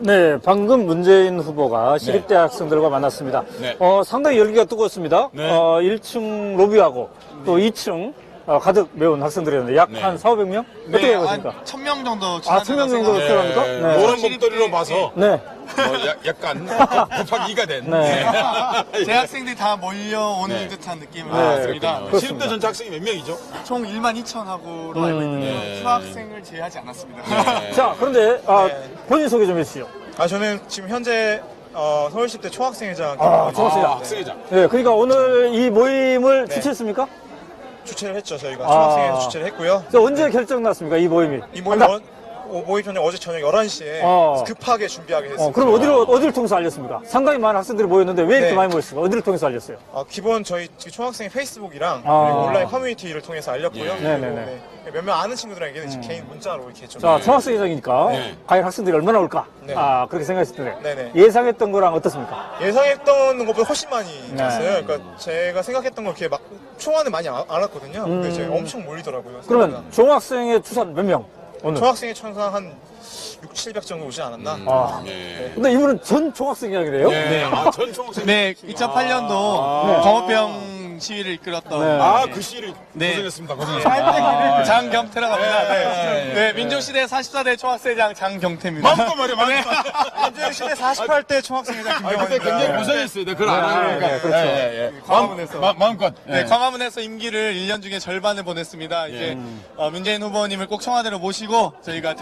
네, 방금 문재인 후보가 시립대학생들과 만났습니다. 네. 상당히 열기가 뜨거웠습니다. 네. 1층 로비하고 또 2층 가득 메운 학생들이었는데 약 한 4,500명? 어떻게 보십니까? 1,000명 정도 1,000명 정도 출연합니까? 네. 네. 노란 목도리로 봐서 네. 약간 곱하기 2가 된. 네. 재학생들이 다 몰려오는 네. 듯한 느낌을 네. 받았습니다. 시립대 전체 학생이 몇 명이죠? 총 12,000학으로 알고 있는데요. 네. 휴학생을 제외하지 않았습니다. 네. 자, 그런데 본인 소개 좀 해주시죠. 저는 지금 현재 서울시립대 초학생회장 초학생회장. 학생회장. 네, 그러니까 오늘 이 모임을 주최했습니까? 주최를 했죠. 저희가 초학생회에서 주최를 했고요. 자, 언제 결정 났습니까, 이 모임이? 이 모임 모임 전에 어제 저녁 11시에 급하게 준비하게 됐습니다. 그럼 어디를 통해서 알렸습니까? 상당히 많은 학생들이 모였는데 왜 이렇게 네. 많이 모였습니까? 어디를 통해서 알렸어요? 기본 저희 초학생 페이스북이랑 그리고 온라인 커뮤니티를 통해서 알렸고요. 네네네. 몇몇 아는 친구들에게는 지금 개인 문자로 이렇게 좀. 자, 초학생회장이니까 네. 과연 학생들이 얼마나 올까? 네. 그렇게 생각했을 텐데 네네. 예상했던 거랑 어떻습니까? 예상했던 것보다 훨씬 많이 네. 왔어요. 그러니까 제가 생각했던 거 이렇게 막 총알은 많이 알았거든요. 근데 이제 엄청 몰리더라고요. 그러면 생각보다. 종학생의 추산 몇 명? 오늘? 초학생의 천상 한 600, 700 정도 오지 않았나? 네. 근데 이분은 전 종학생이라고요? 네. 전 총학생. 네, 2008년도 검업병 시위를 이끌었던 그 시를 네. 고생했습니다. 고생했습니다. 장경태라고 합니다. 네, 민주시대 44대 초학생장 장경태입니다. 마음껏 말해, 마음껏. 민주시대 48대 초학생회장 그때 김경환입니다. 굉장히 고생했어요. 네, 그걸 알아요. 그렇죠. 광화문에서. 마음껏. 네, 광화문에서 임기를 1년 중에 절반을 보냈습니다. 이제 문재인 후보님을 꼭 청와대로 모시고 저희가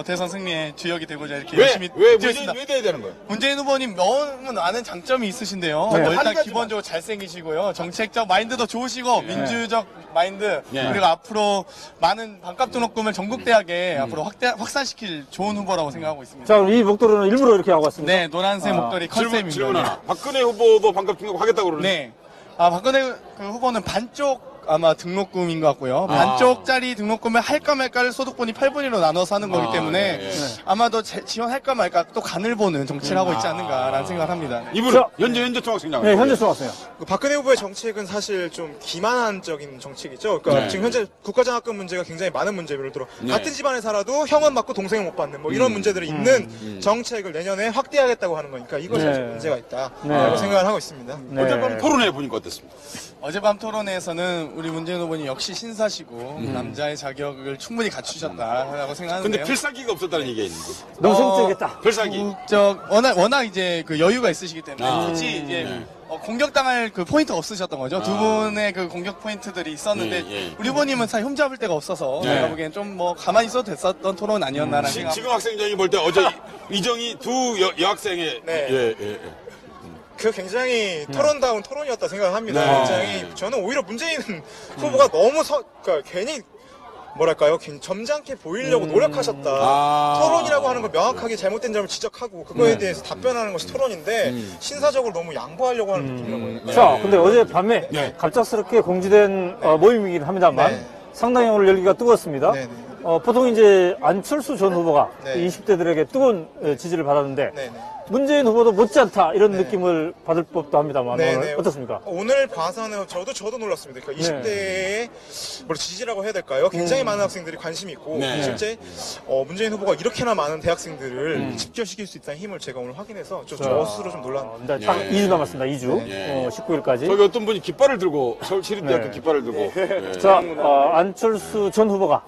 대선 승리의 주역이 되고자 이렇게 열심히 왜 뛰었습니다. 왜 돼야 되는 거예요? 문재인 후보님 너무 많은 장점이 있으신데요. 네. 뭐 한 일단 가지만. 기본적으로 잘생기시고요. 정책적 마인드도 좋으시고 민주적 마인드 네. 그리고 앞으로 많은 반값 등록금을 전국 대학에 앞으로 확산시킬 좋은 후보라고 생각하고 있습니다. 자, 그럼 이 목도리는 일부러 이렇게 하고 왔습니다. 네, 노란색 목도리 컨셉입니다. 질문 하나. 박근혜 후보도 반값 등록 하겠다고 그러는데. 네. 박근혜 후보는 반쪽 아마 등록금인 것 같고요. 반쪽짜리 등록금을 할까 말까를 소득분이 8분위로 나눠서 하는 거기 때문에 아마도 지원할까 말까 또 간을 보는 정치를 하고 있지 않는가라는 생각을 합니다. 이분은 현재 총학생장. 네, 현재 종학생. 박근혜 후보의 정책은 사실 좀 기만한적인 정책이죠. 그러니까 지금 현재 국가장학금 문제가 굉장히 많은 문제예요. 예를 들어 같은 집안에 살아도 형은 맞고 동생은 못 받는 뭐 이런 문제들이 있는 정책을 내년에 확대하겠다고 하는 거니까 이것이 네. 좀 문제가 있다라고 생각을 하고 있습니다. 네. 어젯밤 토론회 보니까 어땠습니까? 어젯밤 토론회에서는 우리 문재인 후보님 역시 신사시고 남자의 자격을 충분히 갖추셨다라고 생각하는데요. 근데 필살기가 없었다는 얘기가 있는데. 너무 성적이겠다. 필살기. 워낙 이제 그 여유가 있으시기 때문에 굳이 이제 공격당할 그 포인트가 없으셨던 거죠. 두 분의 그 공격 포인트들이 있었는데 우리 후보님은 사실 흠잡을 데가 없어서 제가 보기엔 좀 뭐 가만히 있어도 됐었던 토론 아니었나라는 생각. 지금 학생장이 볼 때 어제 이정희 두 여학생의 그 굉장히 토론다운 토론이었다 생각합니다. 굉장히 저는 오히려 문재인 후보가 너무 그러니까 괜히 뭐랄까요? 점잖게 보이려고 노력하셨다. 토론이라고 하는 걸 명확하게 잘못된 점을 지적하고 그거에 대해서 답변하는 것이 토론인데 신사적으로 너무 양보하려고 하는 느낌이라고 해요. 자, 근데 어제 밤에 갑작스럽게 공지된 모임이긴 합니다만 상당히 오늘 열기가 뜨거웠습니다. 네, 네. 보통 이제 안철수 전 후보가 네. 20대들에게 뜨거운 지지를 받았는데 네, 네. 문재인 후보도 못지않다 이런 느낌을 받을 법도 합니다만 네, 오늘 네. 어떻습니까? 오늘 봐서는 저도 놀랐습니다. 그러니까 20대의 뭘 지지라고 해야 될까요? 굉장히 많은 학생들이 관심이 있고 실제 문재인 후보가 이렇게나 많은 대학생들을 집결시킬 수 있다는 힘을 제가 오늘 확인해서 저 스스로 좀 놀랐는데. 딱 2주 남았습니다. 2주. 19일까지. 저기 어떤 분이 깃발을 들고 서울시립대학교 깃발을 들고. 자, 안철수 전 후보가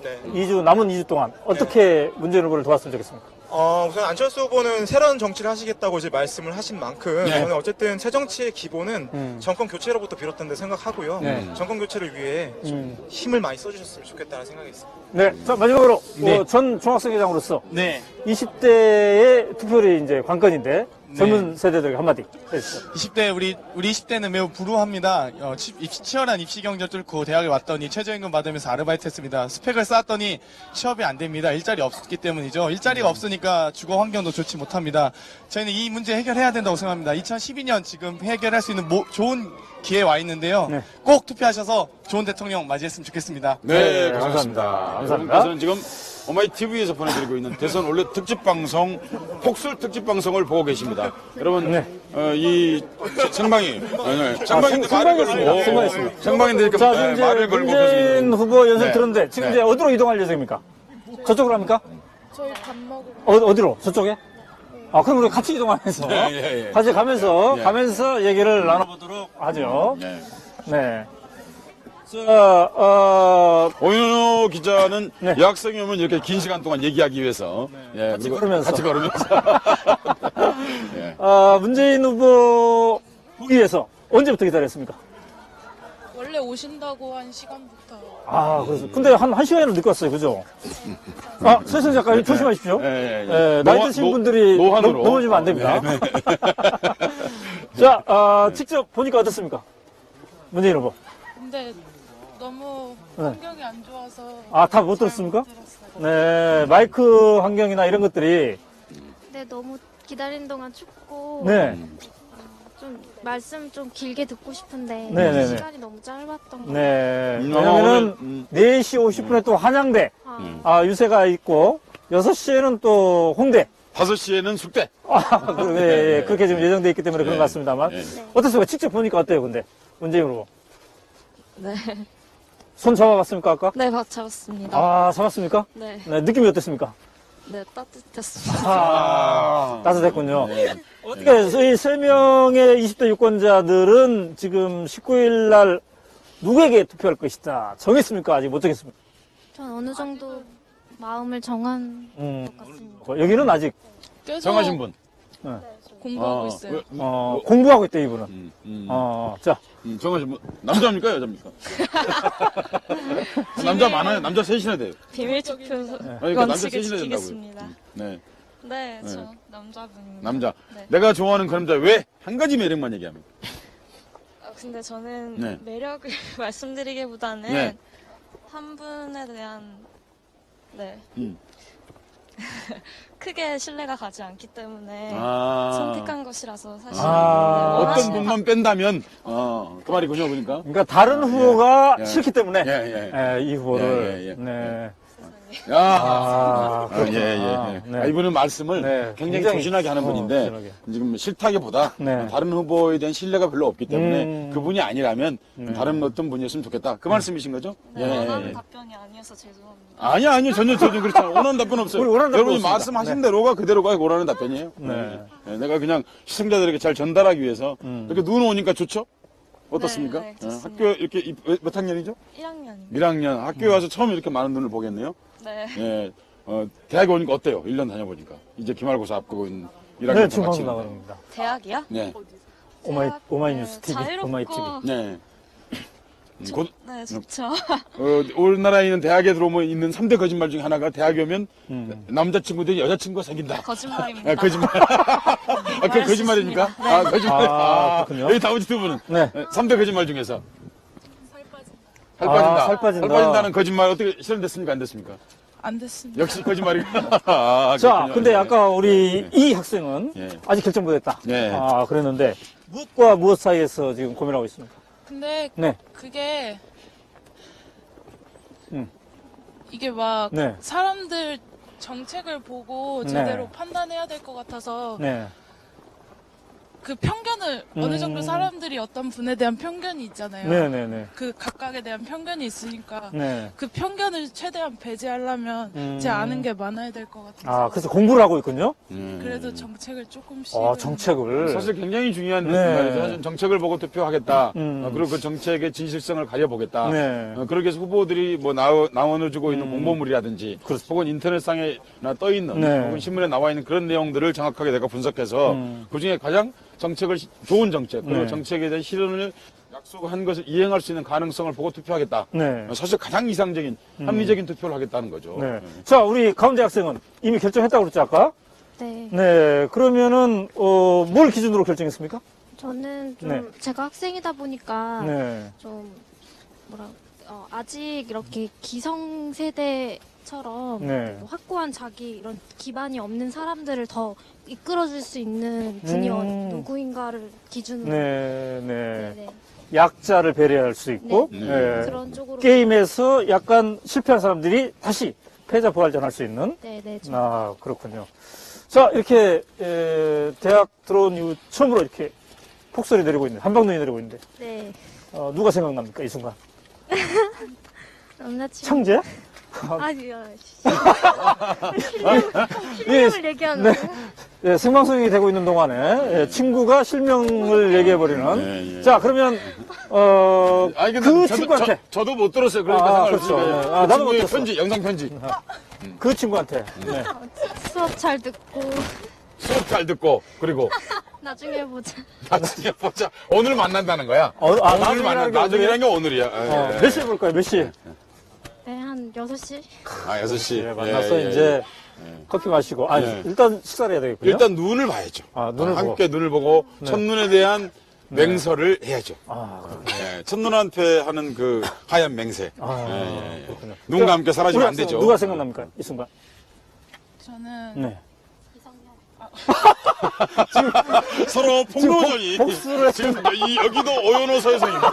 남은 2주 동안 어떻게 문재인 후보를 도왔으면 좋겠습니까? 우선 안철수 후보는 새로운 정치를 하시겠다고 이제 말씀을 하신 만큼 저는 어쨌든 새 정치의 기본은 정권 교체로부터 비롯된다 생각하고요. 정권 교체를 위해 좀 힘을 많이 써주셨으면 좋겠다는 생각이 있습니다. 네. 자, 마지막으로 전 중학생회장으로서 20대의 투표율이 이제 관건인데 젊은 세대들에게 한마디 해주시죠. 20대 우리 20대는 매우 불우합니다. 치열한 입시 경쟁을 뚫고 대학에 왔더니 최저임금 받으면서 아르바이트 했습니다. 스펙을 쌓았더니 취업이 안 됩니다. 일자리 없기 때문이죠. 일자리가 없으니까 주거 환경도 좋지 못합니다. 저희는 이 문제 해결해야 된다고 생각합니다. 2012년 지금 해결할 수 있는 좋은 기회에 와 있는데요. 꼭 투표하셔서 좋은 대통령 맞이했으면 좋겠습니다. 네, 고맙습니다. 감사합니다. 여러분께서는 지금 오마이TV에서 보내드리고 있는 대선 원래 특집방송, 폭설 특집방송을 보고 계십니다. 여러분, 이 생방이, 생방했습니다. 생방인데 자, 지금 이제 말을 걸고 문재인 계십니다. 후보 연설 들었는데 지금 이제 어디로 이동할 예정입니까? 저쪽으로 합니까? 저희 밥 먹으러 어디로? 저쪽에? 아, 그럼 우리 같이 이동하면서. 예. 같이 가면서, 예. 가면서 얘기를 나눠보도록 하죠. 네. 네. 자, 오윤호 기자는 네. 여학생이 오면 이렇게 긴 시간 동안 얘기하기 위해서 예, 같이 그리고 걸으면서. 같이 걸으면서 예. 문재인 후보 보기 위해서 언제부터 기다렸습니까? 원래 오신다고 한 시간부터 그래서. 근데 한 시간이나 늦게 왔어요. 그죠? 최선 작가님 조심하십시오. 예. 나이 드신 분들이 노안으로. 넘어지면 안 됩니다. 네. 자, 직접 보니까 어떻습니까? 문재인 후보. 근데 너무 네. 환경이 안 좋아서 다 못 잘 들었습니까? 못 들었어요. 네, 마이크 환경이나 이런 것들이, 네, 너무 기다리는 동안 춥고 네, 좀 말씀 좀 길게 듣고 싶은데 네네네. 시간이 너무 짧았던 것 네. 오늘, 왜냐면은 4시 50분에 또 한양대, 같아요. 유세가 있고, 6시에는 또 홍대. 5시에는 숙대. 그렇게 지금 예정돼 있기 때문에 그런 것 같습니다만. 예. 어떻습니까? 직접 보니까 어때요, 근데? 문재인 후보. 네. 손 잡아봤습니까, 아까? 네, 잡았습니다. 잡았습니까? 네. 네, 느낌이 어땠습니까? 네, 따뜻했습니다. 따뜻했군요. 네. 어떻게, 이 3명의 20대 유권자들은 지금 19일 날 누구에게 투표할 것이다. 정했습니까? 아직 못 정했습니까? 전 어느 정도 마음을 정한 것 같습니다. 여기는 아직, 계속 정하신 분. 공부하고 있어요. 공부하고 있대, 이분은. 자, 정하신 분. 남자입니까? 여자입니까? 남자 많아요. 남자 셋이나 돼요. 비밀 투표 그러니까 남자 원칙을 셋이나 된다고요. 지키겠습니다. 네. 네, 저 남자분입니다. 남자. 네. 내가 좋아하는 그 남자 왜? 한 가지 매력만 얘기하면. 근데 저는 네. 매력을 말씀드리기보다는 네. 한 분에 대한 네 음. 크게 신뢰가 가지 않기 때문에 아. 선택한 것이라서 사실 아. 어떤 분만 뺀다면, 그말이군요 그러니까. 그러니까 다른 후보가 예. 싫기 때문에, 예. 이 후보를. 예. 네. 야. 그렇구나. 네. 이분은 말씀을 네. 굉장히 굉장히, 조신하게 하는 분인데, 조신하게. 지금 싫다기보다 네. 다른 후보에 대한 신뢰가 별로 없기 때문에 그분이 아니라면 네. 다른 어떤 분이었으면 좋겠다. 그 말씀이신 거죠? 네, 원하는 답변이 아니어서 죄송합니다. 아니요. 전혀 그렇지 않아요. 원하는 답변 없어요. 우리 원하는 답변 여러분이 없습니다. 말씀하신 대로가 그대로가 원하는 답변이에요. 네. 내가 그냥 시청자들에게 잘 전달하기 위해서 이렇게 눈 오니까 좋죠? 어떻습니까? 네, 좋습니다. 학교 이렇게 몇 학년이죠? 1학년입니다. 1학년. 학교에 와서 처음 이렇게 많은 눈을 보겠네요. 네. 예. 대학에 오니까 어때요? 1년 다녀보니까. 이제 기말고사 앞두고 있는 1학년 네, 지금 방송 나가는 대학이요? 네. 오마이뉴스 TV, 자유롭고 오마이 TV. 네. 곧, 네, 좋죠. 우리나라에 있는 대학에 들어오면 있는 3대 거짓말 중에 하나가 대학에 오면 남자친구들이 여자친구가 생긴다. 거짓말입니다. 거짓말. 그 거짓말입니까? 거짓말. 그렇군요. 여기 나머지 두 분은. 네. 3대 거짓말 중에서. 살 빠진다. 살 빠진다. 살 빠진다는 거짓말 어떻게 실현됐습니까? 안 됐습니까? 안 됐습니다. 역시 거짓말이. 자, 그렇군요. 근데 아까 우리 이 학생은 예. 아직 결정 못했다. 네. 그랬는데 무엇과 무엇 사이에서 지금 고민하고 있습니까? 근데 네. 그게 음. 이게 막 네. 사람들 정책을 보고 네. 제대로 판단해야 될 것 같아서 네. 그 편견을 어느 정도 사람들이 어떤 분에 대한 편견이 있잖아요. 네네네. 그 각각에 대한 편견이 있으니까 네. 그 편견을 최대한 배제하려면 제 아는 게 많아야 될 것 같아서 그래서 공부를 하고 있군요. 그래도 정책을 조금씩 정책을. 사실 굉장히 중요한 네. 말이죠. 사실 정책을 보고 투표하겠다. 음. 그리고 그 정책의 진실성을 가려보겠다. 네. 그렇게 해서 후보들이 뭐 나눠주고 있는 공보물이라든지 혹은 인터넷상에 떠 있는 네. 혹은 신문에 나와 있는 그런 내용들을 정확하게 내가 분석해서 그중에 가장 좋은 정책 그리고 네. 정책에 대한 실현을 약속한 것을 이행할 수 있는 가능성을 보고 투표하겠다. 네. 사실 가장 이상적인 합리적인 투표를 하겠다는 거죠. 네. 자, 우리 가운데 학생은 이미 결정했다고 그랬죠, 아까? 네. 네. 그러면은, 뭘 기준으로 결정했습니까? 저는 좀 네. 제가 학생이다 보니까 네. 좀 아직 이렇게 기성세대처럼 네. 확고한 자기 이런 기반이 없는 사람들을 더 이끌어줄 수 있는 분이 누구인가를 기준으로 네. 네. 약자를 배려할 수 있고, 네. 네. 그런 쪽으로 게임에서 약간 실패한 사람들이 다시 패자 부활전 할 수 있는? 네네 그렇군요. 자, 이렇게, 대학 들어온 이후 처음으로 이렇게 폭설이 내리고 있는데, 한방눈이 내리고 있는데, 네. 누가 생각납니까, 이 순간? 남자친구 청재? 아니요 예, 실력을 얘기하는 거 예, 생방송이 되고 있는 동안에 예, 친구가 실명을 얘기해버리는. 예. 자, 그러면, 아니, 근데 그 저도- 친구한테. 저도 못 들었어요. 그러니까 그렇죠. 생각해보니까. 네. 아, 나도 못 친구의 들었어. 편지, 영상 편지. 그 친구한테. 네. 수업 잘 듣고 수업 잘 듣고, 그리고 나중에 보자. 나중에 보자. 오늘 만난다는 거야. 나중이라는 오늘 게 나중이라는 게 오늘이야. 예. 몇 시에 볼까요? 몇 시? 네, 한 6시? 아, 6시. 예, 만나서 이제 커피 마시고. 아, 예. 일단 식사를 해야 되겠군요. 일단 눈을 봐야죠. 아, 눈을 보고. 함께 눈을 보고 첫눈에 대한 맹서를 해야죠. 아, 예, 첫눈한테 하는 그 하얀 맹세. 아, 예. 그렇군요. 눈과 함께 사라지면 안 우리 되죠. 누가 생각납니까? 이 순간. 저는 네. 서로 폭로전이. 복수를 지금 여기도 오연호 서혜성입니다.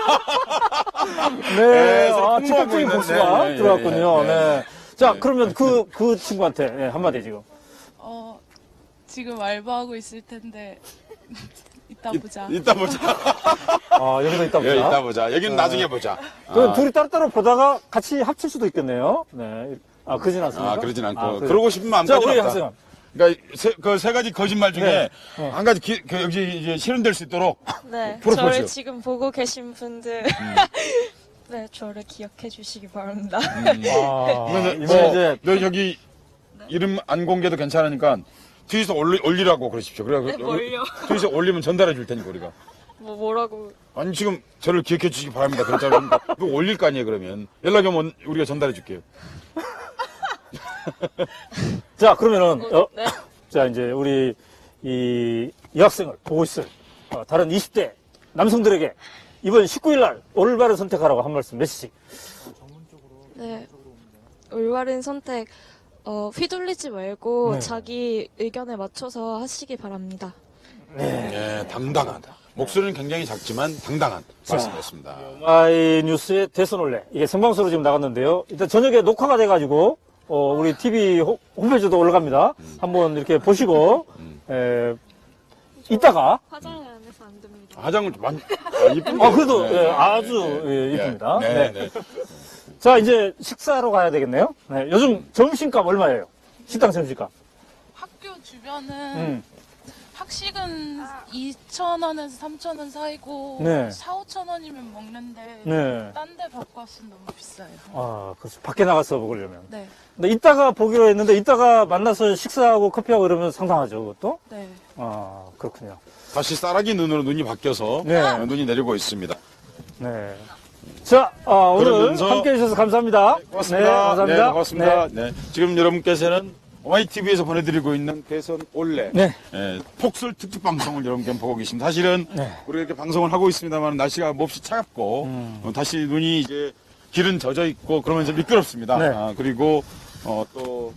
네, 서로 아, 폭로하고 직접적인 있는, 복수가 네, 네, 들어왔군요. 네, 네. 네. 자, 그러면 그 친구한테 네, 한마디 지금. 지금 알바하고 있을 텐데 이따 보자. 이따 보자. 아, 여기도 있다 보자. 예, 이따 보자. 여기는 나중에 보자. 그 둘이 따로따로 보다가 같이 합칠 수도 있겠네요. 네. 아, 그러진 않습니까? 아, 그러진 않고. 아, 그러고 싶은 자, 마음까지는 우리 없다. 학생. 그러니까 그 세 가지 거짓말 중에 네. 한 가지 여기 이제 실현될 수 있도록 네, 프로포즈. 저를 지금 보고 계신 분들 네, 저를 기억해 주시기 바랍니다. 아, 그러면 이번에 이제 너 여기 이름 안 공개도 괜찮으니까 트윗에 올리라고 그러십시오. 그래 뭘요? 트윗에 올리면 전달해 줄 테니까 우리가. 뭐라고? 아니 지금 저를 기억해 주시기 바랍니다. 그렇잖아요. 그거 올릴 거 아니에요 그러면. 연락이 오면 우리가 전달해 줄게요. 자, 그러면은 네. 자, 이제 우리 이 여학생을 보고 있을 다른 20대 남성들에게 이번 19일 날 올바른 선택하라고 한 말씀 메시지. 네, 올바른 선택 휘둘리지 말고 네. 자기 의견에 맞춰서 하시기 바랍니다. 네, 당당하다. 목소리는 굉장히 작지만 당당한 말씀이었습니다. 마이 뉴스의 대선 올레 이게 생방송으로 지금 나갔는데요. 일단 저녁에 녹화가 돼가지고 우리 TV 홈페이지도 올라갑니다. 한번 이렇게 보시고 이따가 화장을 안 해서 안 됩니다. 화장을 좀 많이 이쁜. 그래도 예, 아주 예, 이쁩니다. 네, 네. 네. 자, 이제 식사로 가야 되겠네요. 네, 요즘 점심값 얼마예요? 식당 점심값. 학교 주변은 음. 학식은 2,000원에서 3,000원 사이고 네. 4,000~5,000원이면 먹는데 네. 딴 데 바꿨으면 너무 비싸요. 아, 그렇죠. 밖에 나가서 먹으려면. 네, 근데 이따가 보기로 했는데 이따가 만나서 식사하고 커피하고 이러면 상당하죠, 그것도? 네. 아, 그렇군요. 다시 쌀아기 눈으로 눈이 바뀌어서 네. 눈이 내리고 있습니다. 네. 자, 오늘 그러면서- 함께 해주셔서 감사합니다. 고맙습니다. 네, 감사합니다. 네, 고맙습니다. 네. 지금 여러분께서는 OYTV에서 보내드리고 있는 대선 올레 네. 폭설 특집 방송을 여러분께 보고 계십니다. 사실은 네. 우리가 이렇게 방송을 하고 있습니다만 날씨가 몹시 차갑고 다시 눈이 이제 길은 젖어 있고 그러면서 미끄럽습니다. 네. 그리고 또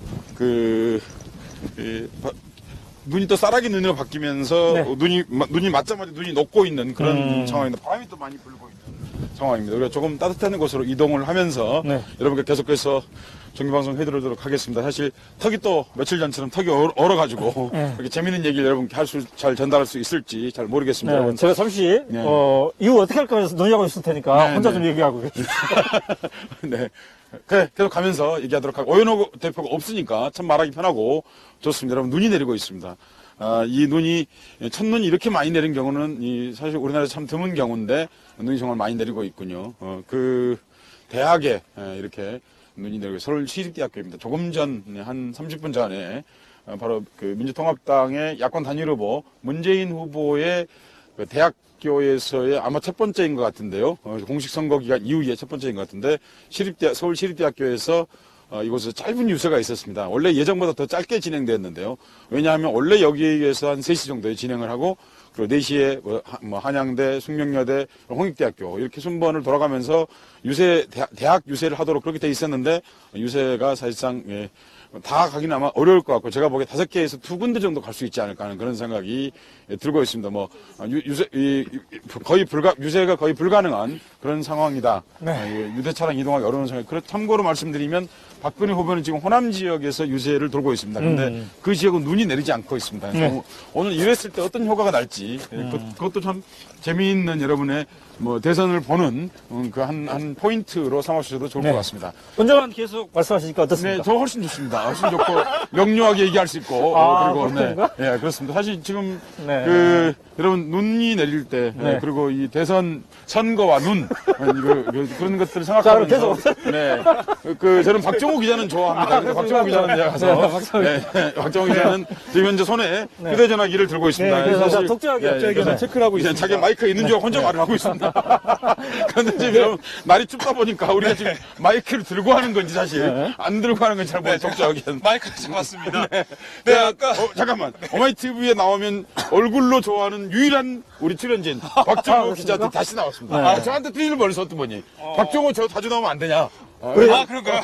눈이 또 쌀아기 눈으로 바뀌면서 네. 눈이 맞자마자 눈이 녹고 있는 그런 상황입니다. 바람이 또 많이 불고 있는 상황입니다. 우리가 조금 따뜻한 곳으로 이동을 하면서 네. 여러분께 계속해서 정기방송 해드리도록 하겠습니다. 사실 턱이 또 며칠 전처럼 턱이 얼어가지고 네. 이렇게 재밌는 얘기를 여러분께 잘 전달할 수 있을지 잘 모르겠습니다. 네, 여러분. 제가 잠시, 네. 이후 어떻게 할까 해서 논의하고 있을 테니까 네, 혼자 네. 좀 얘기하고 계십시오. 네. 그래, 계속 가면서 얘기하도록 하고, 오연호 대표가 없으니까 참 말하기 편하고 좋습니다. 여러분, 눈이 내리고 있습니다. 이 눈이, 첫눈이 이렇게 많이 내린 경우는 사실 우리나라에서 참 드문 경우인데, 눈이 정말 많이 내리고 있군요. 그, 대학에 이렇게 눈이 내리고, 서울 시립대학교입니다. 조금 전, 한 30분 전에, 바로 그 민주통합당의 야권 단일 후보, 문재인 후보의 그 대학교에서의 아마 첫 번째인 것 같은데요. 공식 선거 기간 이후에 첫 번째인 것 같은데 서울 시립대학교에서 이곳에서 짧은 유세가 있었습니다. 원래 예정보다 더 짧게 진행됐는데요. 왜냐하면 원래 여기에서 한 3시 정도에 진행을 하고 그리고 4시에 한양대, 숙명여대, 홍익대학교 이렇게 순번을 돌아가면서 대학 유세를 하도록 그렇게 돼 있었는데 유세가 사실상 다 가기는 아마 어려울 것 같고 제가 보기에 5개에서 2군데 정도 갈 수 있지 않을까 하는 그런 생각이 들고 있습니다. 유세가 거의 불가능한 그런 상황이다. 유대차랑 이동하기 어려운 상황. 참고로 말씀드리면 박근혜 후보는 지금 호남 지역에서 유세를 돌고 있습니다. 그런데 그 지역은 눈이 내리지 않고 있습니다. 오늘 이랬을 때 어떤 효과가 날지 그것도 참 재미있는 여러분의 뭐 대선을 보는 그 한 포인트로 삼아주셔도 좋을 네. 것 같습니다. 원장관 계속 말씀하시니까 네, 어떻습니까? 저 훨씬 좋습니다. 훨씬 좋고 명료하게 얘기할 수 있고 그리고 그렇습니까? 네, 그렇습니다. 사실 지금 네. 그 여러분 눈이 내릴 때 네. 그리고 이 대선 선거와 눈 그런 것들을 자, 생각하면서 계속. 네, 그 저는 박정호 기자는 좋아합니다. 그래서 박정호 기자는 제가 가서 박정호 기자는 지금 현재 손에 휴대전화기를 들고 있습니다. 네, 그래서 사실, 독자하게 예, 앞쪽에 그래서 체크를 하고 있습니다. 자기 마이크가 있는 줄 알고 혼자 말을 하고 있습니다. 그런데 지금 날이 춥다 보니까 우리가 지금 마이크를 들고 하는 건지 사실 안 들고 하는 건지 잘 모르겠어요. 독자하기는. 마이크를 잡았습니다. 네, 아까 잠깐만. 어마이TV에 나오면 얼굴로 좋아하는 유일한 우리 출연진 박정호 기자한테 다시 나왔습니다. 저한테 트위를 벌써 어떤 분이 박정호 저 자주 나오면 안 되냐? 그런가요?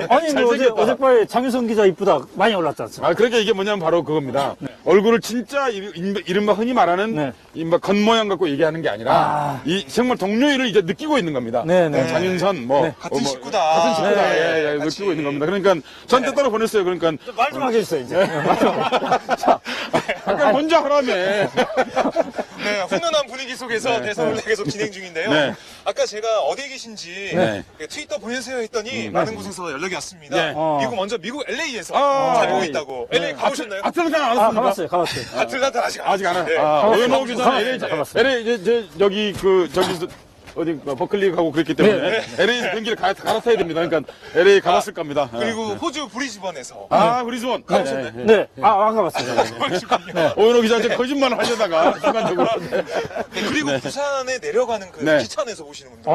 아니, 근데 어젯밤에 장윤성 기자 이쁘다 많이 올랐지 않습니까? 그러니까 이게 뭐냐면 바로 그겁니다. 얼굴을 진짜 이른바 흔히 말하는 이른바 겉모양 갖고 얘기하는 게 아니라 이 정말 동료애를 이제 느끼고 있는 겁니다. 장윤선 같은 식구다. 같은 식구다. 느끼고 있는 겁니다. 그러니까 저한테 따로 보냈어요. 그러니까 말 좀 하게 해주세요, 이제. 아까 혼자 하라며. 네, 훈훈한 분위기 속에서 대선을 계속 진행 중인데요. 네. 아까 제가 어디에 계신지 네. 트위터 보내세요 했더니 많은 곳에서 연락이 왔습니다. 네. 미국 LA에서 아, 잘 보고 네. 있다고. LA 가보셨나요? 아틀란타 안 왔습니까? 가봤어요. 아틀란타 아직 아직 안 네. 와요. 오연호 기자는 LA, 가봤어요. LA, 여기 저기, 어디, 버클리 가고 그랬기 때문에 LA에서 경기를 갈아타야 됩니다. 그러니까 LA 가봤을 겁니다. 그리고 호주 브리즈번에서 브리즈번. 가보셨나요? 네. 안 가봤어요. 오연호 기자한테 거짓말을 하려다가 순간적으로. 그리고 부산에 내려가는 그 네. 기차 안에서 보시는 분들.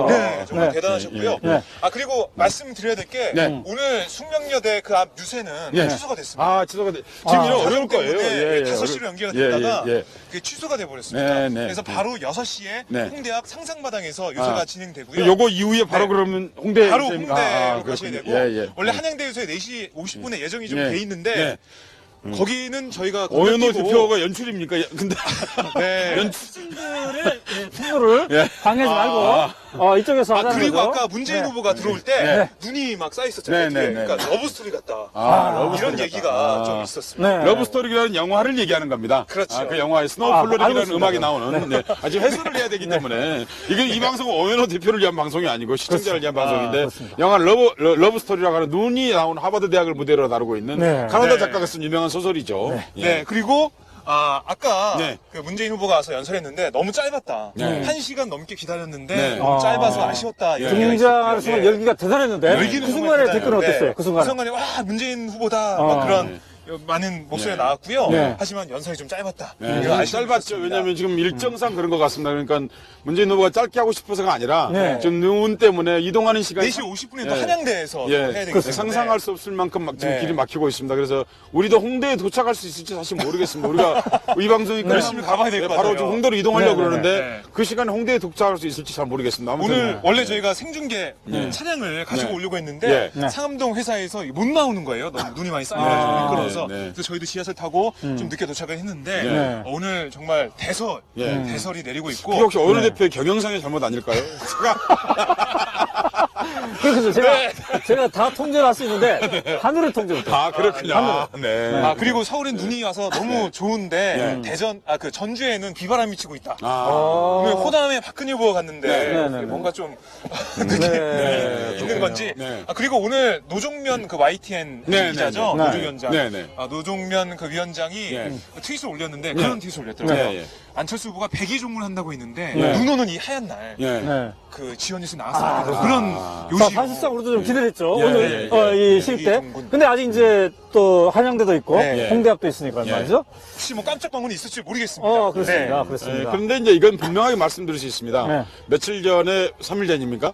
네. 정말 대단하셨고요. 네. 그리고 말씀드려야 될 게 네. 오늘 숙명여대 그 앞 유세는 네. 취소가 됐습니다. 취소가 지금 이런 어려울 거예요. 때문에 5시로 연기가 됐다가 예. 그게 취소가 돼버렸습니다. 네. 그래서 바로 6시에 네. 홍대역 상상마당에서 유세가 진행되고요. 요거 이후에 바로 그러면 홍대. 바로 홍대로 가셔야 그렇군요. 되고 원래 한양대 유세 4시 50분에 예정이 좀 돼 있는데 거기는 저희가 오연호 건너뛰고 대표가 연출입니까? 근데 신들의 풍요를 방해하지 말고 이쪽에서 하자는 그리고 거죠. 아까 문재인 후보가 들어올 때 눈이 막 쌓여있었잖아요. 네. 그러니까 러브스토리 같다. 러브스토리 이런 같다. 얘기가 좀 있었습니다. 네. 러브스토리라는 영화를 얘기하는 겁니다. 그렇죠. 그 영화에 알고 스노우플로리라는 있습니다. 음악이 나오는. 지금 해설을 해야 되기 때문에 이게 이 방송은 오연호 대표를 위한 방송이 아니고 시청자를 위한 방송인데 그렇습니다. 영화 러브스토리라고 하는 눈이 나온 하버드 대학을 무대로 다루고 있는 카나다 작가가 쓴 유명한 소설이죠. 네, 그리고 아까 네. 그 문재인 후보가 와서 연설했는데 너무 짧았다. 네. 1시간 넘게 기다렸는데 네. 너무 짧아서 아쉬웠다. 이런 얘기가 등장하는 있었고요. 순간 열기가 대단했는데 열기는 그 정말 순간에 대단해요. 댓글은 어땠어요? 그 순간에. 그 순간에 와 문재인 후보다 막 그런 많은 목소리가 나왔고요. 네. 하지만 연설이 좀 짧았다. 네, 이런 아쉬움이 짧았죠. 있었습니다. 왜냐하면 지금 일정상 그런 것 같습니다. 그러니까 문재인 후보가 짧게 하고 싶어서가 아니라 지금 눈 때문에 이동하는 시간이 4시 50분에 또 한양대에서 또 해야 되기 때문에 상상할 수 없을 만큼 막 지금 네. 길이 막히고 있습니다. 그래서 우리도 홍대에 도착할 수 있을지 사실 모르겠습니다. 우리가 이 방송이 열심히 가봐야 될것 바로 같아요. 좀 홍대로 이동하려고 그러는데 네. 그 시간에 홍대에 도착할 수 있을지 잘 모르겠습니다. 아무튼 오늘 원래 저희가 생중계 차량을 가지고 오려고 했는데 상암동 회사에서 못 나오는 거예요. 너무 눈이 많이 쌓여가지고 미끄러워서 그래서 저희도 지하철 타고 좀 늦게 도착을 했는데 오늘 정말 대설이 내리고 있고 이게 혹시 오연호 대표의 경영상의 잘못 아닐까요? 그래서 제가 다 통제를 할 수 있는데 하늘을 통제를 못해요. 그렇군요. 네. 그리고 서울엔 눈이 와서 너무 좋은데 그 전주에는 비바람이 치고 있다. 오늘 호남에 박근혜 후보가 갔는데 뭔가 좀 있는 건지. 그리고 오늘 노종면 그 YTN 기자죠. 노조위원장. 노종면 그 위원장이 트윗을 올렸는데 그런 트윗을 올렸더라고요. 안철수 후보가 백의종을 한다고 했는데 눈 오는 이 하얀 날 그 지원 뉴스 나왔습니다. 그런 요시. 사실상 우리도 좀 기대했죠. 오늘 이 쉴 때. 근데 아직 이제 또 한양대도 있고 홍대학도 있으니까 말이죠. 혹시 뭐 깜짝 방문이 있을지 모르겠습니다. 그렇습니다. 그렇습니다. 그런데 이제 이건 분명하게 말씀드릴 수 있습니다. 며칠 전에 3일 전입니까?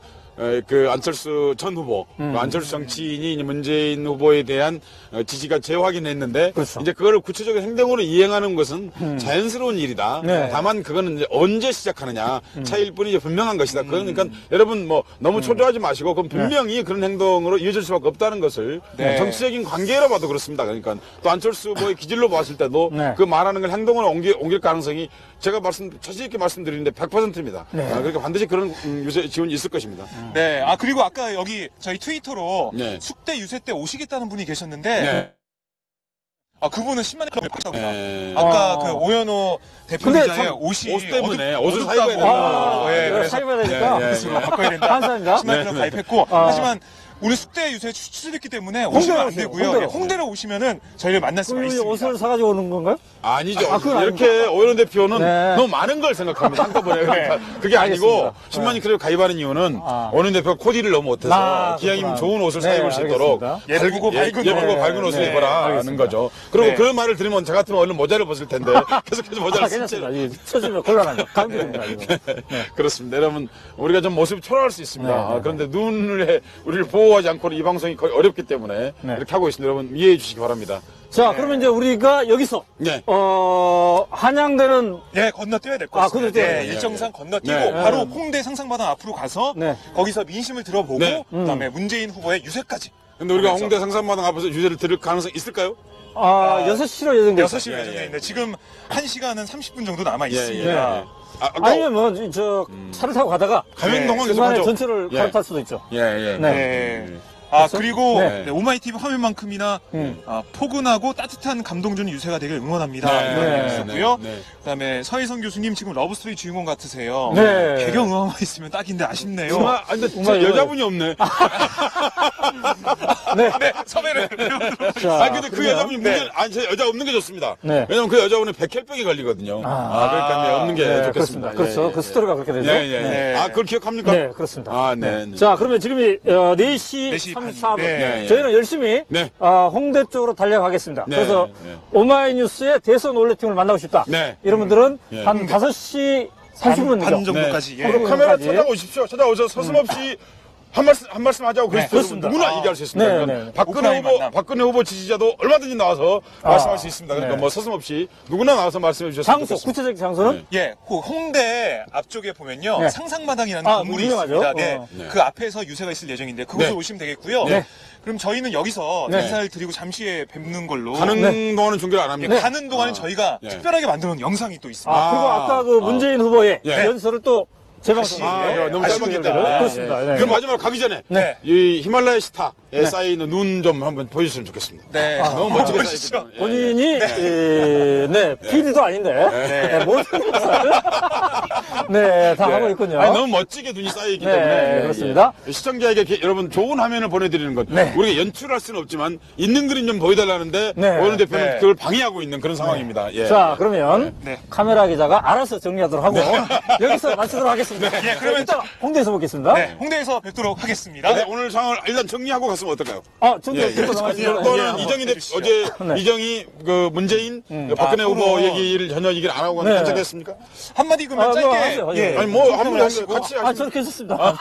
그 안철수 전 후보, 안철수 정치인이 이제 문재인 후보에 대한 지지가 재확인했는데 이제 그걸 구체적인 행동으로 이행하는 것은 자연스러운 일이다. 다만 그거는 이제 언제 시작하느냐 차이일 뿐이지 분명한 것이다. 그러니까 여러분 뭐 너무 초조하지 마시고 그건 분명히 그런 행동으로 이어질 수밖에 없다는 것을 정치적인 관계로 봐도 그렇습니다. 그러니까 또 안철수 후보의 기질로 봤을 때도 그 말하는 걸 행동으로 옮길 가능성이 제가 자신 있게 말씀드리는데 100%입니다. 그러니까 반드시 그런 유세 지원이 있을 것입니다. 네. 그리고 아까 여기 저희 트위터로 숙대 유세 때 오시겠다는 분이 계셨는데 그분은 10만 클럽에 박차입니다. 예. 아까 그 오연호 근데 대표이사의 참 옷이 옷 때문에 어둡- 옷을 어둡다고. 사입어야 된다. 예, 이거 그래서 사입어야 되니까. 예, 예. 스스로 바꿔야 된다. 감사합니다. 10만 클럽 가입했고 아. 하지만 우리 숙대 유세 취소됐기 때문에 홍대로 오시면 안 오세요. 되고요. 홍대로. 예, 홍대로 오시면은 저희를 만날 수가 그럼 있습니다. 옷을 사가지고 오는 건가요? 아니죠. 그건 이렇게 오연호 대표는 네. 너무 많은 걸 생각합니다. 한꺼번에. 그러니까 그게 아니고 알겠습니다. 10만 클럽 가입하는 이유는 오연호 대표가 코디를 너무 못해서 기왕이면 그렇구나. 좋은 옷을 네, 사입을 수 있도록 알겠습니다. 예쁘고 밝은 예쁘고 옷. 밝은 옷을 네, 입어라 하는 알겠습니다. 거죠. 그리고 네. 그 말을 들으면 저 같으면 얼른 모자를 벗을 텐데 계속해서 모자를 쓰지. 괜찮습니다. 이게 쳐주면 곤란합니다. 감기 됩니다. 이거. 그렇습니다. 여러분, 우리가 좀 모습이 초라할 수 있습니다. 네, 네. 그런데 우리를 보호하지 않고는 이 방송이 거의 어렵기 때문에 네. 이렇게 하고 있습니다. 여러분, 이해해 주시기 바랍니다. 자, 그러면 이제 우리가 여기서, 네. 한양대는, 예, 건너뛰어야 될 것 아, 같습니다. 건너뛰어야 예, 돼요. 일정상 건너뛰고 네. 바로 홍대 상상마당 앞으로 가서 네. 거기서 민심을 들어보고 네. 그다음에 문재인 후보의 유세까지. 근데 우리가 그래서 홍대 상산마당 앞에서 유세를 들을 가능성이 있을까요? 6시로 예정돼 있어요. 6시 예, 예정돼 예. 있는데 지금 1시간은 30분 정도 남아 예, 있습니다. 예. 아까 아니면 뭐, 차를 타고 가다가, 가면 동안 계속 중간에 하죠. 전철을 예. 갈아탈 수도 있죠. 예, 예. 네. 네. 그리고 네. 네, 오마이TV 화면만큼이나 포근하고 따뜻한 감동 주는 유세가 되길 응원합니다. 네. 이런 네. 얘기 있었고요. 네. 그다음에 서희성 교수님 지금 러브스토리 주인공 같으세요. 네. 배경 음악만 있으면 딱인데 아쉽네요. 정말, 아니, 근데 정말 여자분이 없네. 네. 네, 섭외를 자, 아니, 근데 그 그러면- 여자분이 문제, 아니, 저 여자 없는 게 좋습니다. 네. 왜냐면 그 여자분은 백혈병에 걸리거든요. 그러니까 네, 없는 게 네, 좋겠습니다. 그렇습니다. 그렇죠. 그 스토리가 그렇게 되죠. 예, 예. 네. 아, 그걸 기억합니까? 네, 그렇습니다. 아, 네. 네. 자, 그러면 지금이 4시 4시 34분. 네. 예. 저희는 열심히 네. 홍대 쪽으로 달려가겠습니다. 네. 그래서 네. 오마이뉴스의 대선 원래팀을 만나고 싶다. 네. 이런 분들은 예. 한 5시 30분이죠. 반 정도까지. 예. 네. 카메라 까지. 찾아오십시오. 찾아오셔서 서슴없이 한 말씀 하자고 그러십시오. 그렇습니다. 누구나 얘기할 수 있습니다. 네, 그러니까 네. 오프라인 만남. 박근혜 후보 지지자도 얼마든지 나와서 말씀할 수 있습니다. 그러니까 네. 뭐 서슴없이 누구나 나와서 말씀해 주셨으면 장소, 좋겠습니다. 구체적 장소는 예, 그 홍대 앞쪽에 보면요 네. 상상마당이라는 아, 건물이 유명하죠? 있습니다. 네, 어. 그 앞에서 유세가 있을 예정인데 그곳에 네. 오시면 되겠고요. 네. 그럼 저희는 여기서 네. 인사를 드리고 잠시에 뵙는 걸로. 가는 동안은 중계를 안 합니까? 가는 동안은 저희가 네. 특별하게 만들어 놓은 영상이 또 있습니다. 그리고 아까 그 문재인 후보의 예. 연설을 또 재방송. 너무 아쉬운 짧겠다. 일들을. 그렇습니다. 네. 그럼 마지막으로 가기 전에 네. 이 히말라야 시타에 쌓여있는 눈 좀 한번 보여주시면 좋겠습니다. 네. 너무 멋지게 보시죠. 쌓여있거든요. 본인이 PD도 아닌데 네. 모든 것을 다 하고 있군요. 아니, 너무 멋지게 눈이 쌓여있기 네, 때문에 그렇습니다. 시청자에게 여러분 좋은 화면을 보내드리는 것 네. 우리가 연출할 수는 없지만 있는 그림 좀 보여달라는데 네. 오늘 대표는 네. 그걸 방해하고 있는 그런 상황입니다. 예. 자, 그러면 네. 카메라 기자가 알아서 정리하도록 하고 여기서 마치도록 하겠습니다. 예, 그러면 이따 홍대에서 뵙겠습니다. 네, 홍대에서 뵙도록 하겠습니다. 네, 오늘 상황을 일단 정리하고 갔으면 어떨까요? 좀 예, 더 예. 나가시죠. 또는 예. 이정희 대표 해주시죠. 어제 네. 이정희 그 문재인 박근혜 아, 후보 그럼. 얘기를 전혀 얘기를 안 하고 네. 한적했습니까? 한마디 그러면 짧게. 하세요. 예. 아니 뭐 한번 하시고. 같이 아, 하시면 저렇게 했었습니다.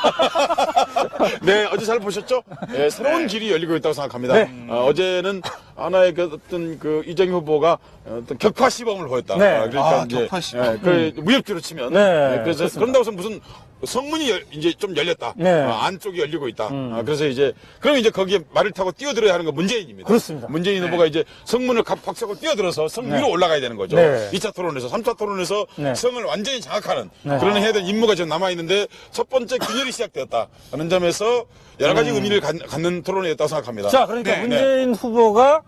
네, 어제 잘 보셨죠? 예, 새로운 길이 열리고 있다고 생각합니다. 네. 어제는 하나의 그 어떤 그 이정희 후보가 어떤 격파 시범을 보였다. 네. 그러니까 아, 이제 격파 시범. 그 무협지로 치면 네, 그래서 그렇습니다. 그런다고 해서 무슨 성문이 이제 좀 열렸다. 네. 안쪽이 열리고 있다. 그래서 이제 그럼 이제 거기에 말을 타고 뛰어들어야 하는 건 문재인입니다. 그렇습니다. 문재인 후보가 이제 성문을 박차고 뛰어들어서 성 위로 올라가야 되는 거죠. 네. 2차 토론에서 3차 토론에서 네. 성을 완전히 장악하는 그런 해야 될 임무가 지금 남아 있는데 첫 번째 균열이 시작되었다 하는 점에서 여러 가지 의미를 갖는 토론이었다고 생각합니다. 자, 그러니까 네, 문재인 후보가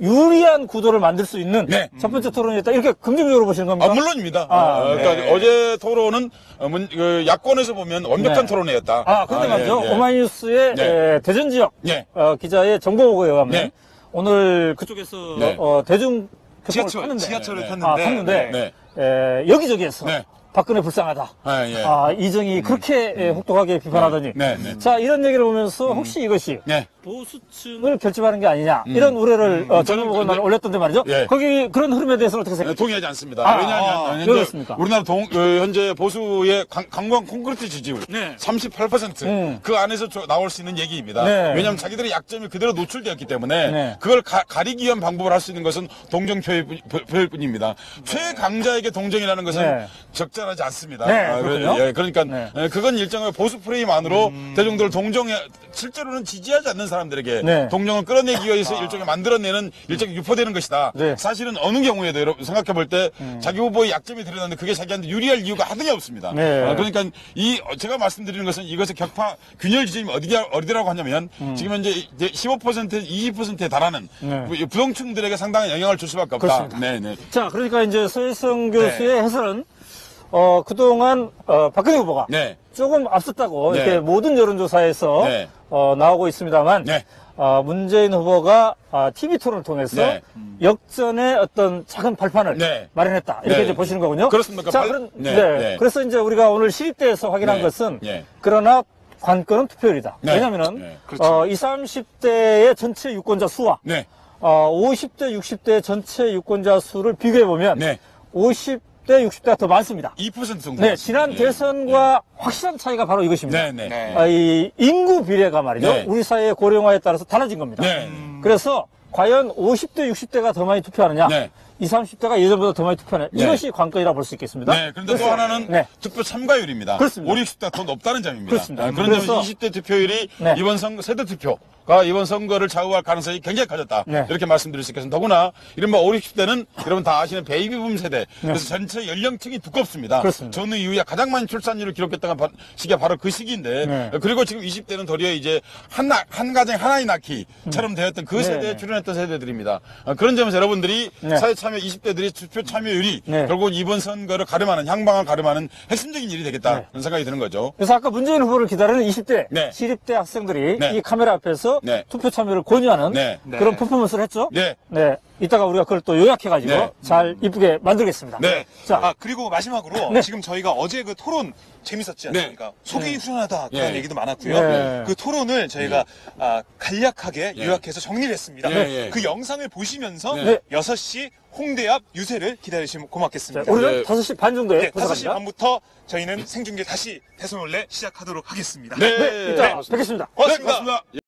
유리한 구도를 만들 수 있는 네. 첫 번째 토론이었다. 이렇게 긍정적으로 보시는 겁니까? 물론입니다. 네. 그러니까 어제 토론은 그 야권에서 보면 완벽한 네. 토론이었다. 그런데 말이죠. 예, 예. 오마이뉴스의 네. 대전 지역 네. 기자의 정보보고에 의하면 네. 오늘 그쪽에서 네. 대중 교통을 탔는데 지하철을 네. 탔는데. 네. 여기저기에서 네. 박근혜 불쌍하다. 예. 이정희 그렇게 혹독하게 비판하더니. 네, 네. 자, 이런 얘기를 보면서 혹시 이것이 네. 보수층을 결집하는 게 아니냐. 이런 우려를 정보보고에 근데- 올렸던데 말이죠. 예. 거기 그런 흐름에 대해서는 어떻게 생각하세요? 동의하지 않습니다. 왜냐하면 왜 현재 그렇습니까? 우리나라 현재 보수의 강광 콘크리트 지지율 네. 38% 그 안에서 나올 수 있는 얘기입니다. 네. 왜냐하면 자기들의 약점이 그대로 노출되었기 때문에 네. 그걸 가리기 위한 방법을 할 수 있는 것은 동정표일 뿐입니다. 최강자에게 동정이라는 것은 네. 적절하지 않습니다. 네, 그렇군요. 예, 그러니까 네. 그건 일정의 보수 프레임만으로 대중들을 실제로는 지지하지 않는 사람들에게 네. 동정을 끌어내기 위해서 일종의 만들어내는 일종의 유포되는 것이다. 네. 사실은 어느 경우에도 여러분 생각해 볼 때 자기 후보의 약점이 드러나는데 그게 자기한테 유리할 이유가 하등이 없습니다. 네. 그러니까 제가 말씀드리는 것은 이것의 균열 지점이 어디라고 하냐면 지금 현재 이제 15% 20%에 달하는 네. 부동층들에게 상당한 영향을 줄 수밖에 없다. 그렇습니다. 네. 자, 그러니까 이제 서혜성 교수의 해설은 그동안 박근혜 후보가 네. 조금 앞섰다고 네. 이렇게 모든 여론조사에서 네. 나오고 있습니다만 네. 문재인 후보가 TV 토론을 통해서 네. 역전의 어떤 작은 발판을 네. 마련했다 이렇게 네. 이제 보시는 거군요. 그렇습니다. 자, 네. 그래서 이제 우리가 오늘 시립대에서 확인한 네. 것은 네. 그러나 관건은 투표율이다. 네. 왜냐하면은 네. 그렇죠. 20, 30대의 전체 유권자 수와 네. 50대, 60대 전체 유권자 수를 비교해 보면 네. 50대, 60대가 더 많습니다. 2% 정도. 네, 지난 대선과 확실한 차이가 바로 이것입니다. 네. 이 인구 비례가 말이죠. 네. 우리 사회의 고령화에 따라서 달라진 겁니다. 네. 그래서 과연 50대, 60대가 더 많이 투표하느냐, 네. 20, 30대가 예전보다 더 많이 투표하느냐, 네. 이것이 관건이라고 볼 수 있겠습니다. 네, 그런데 또 그래서, 하나는 네. 투표 참가율입니다. 그렇습니다. 5, 60대가 더 높다는 점입니다. 그렇습니다. 그런 그래서- 점에서 20대 투표율이 네. 이번 세대 투표가 이번 선거를 좌우할 가능성이 굉장히 커졌다. 네. 이렇게 말씀드릴 수 있겠습니다. 더구나 이른바 5, 60대는 여러분 다 아시는 베이비붐 세대. 그래서 전체 연령층이 두껍습니다. 네. 그렇습니다. 전후 이후에 가장 많이 출산율을 기록했던 시기가 바로 그 시기인데 네. 그리고 지금 20대는 도리어 이제 한 가정에 하나의 낳기처럼 되었던 그 네. 세대에 출연했던 세대들입니다. 그런 점에서 여러분들이 네. 사회 참여 20대들이 투표 참여율이 네. 결국 이번 선거를 가름하는 향방을 가름하는 핵심적인 일이 되겠다 네. 그런 생각이 드는 거죠. 그래서 아까 문재인 후보를 기다리는 20대 네. 시립대 학생들이 네. 이 카메라 앞에서 네. 투표 참여를 권유하는 네. 그런 퍼포먼스를 했죠. 네. 네. 이따가 우리가 그걸 또 요약해가지고 네. 잘 이쁘게 만들겠습니다. 네. 자, 그리고 마지막으로 네. 지금 저희가 어제 그 토론 재밌었지 않습니까? 속이 후련하다 그런 예. 얘기도 많았고요. 네. 그 토론을 저희가 간략하게 예. 요약해서 정리를 했습니다. 네. 그 영상을 보시면서 네. 6시 홍대 앞 유세를 기다리시면 자, 고맙겠습니다. 우리는 네. 5시 반 정도에 네, 5시 도착합니다. 반부터 저희는 생중계 다시 대선 올레 시작하도록 하겠습니다. 네. 네, 이따 뵙겠습니다. 고맙습니다. 고맙습니다.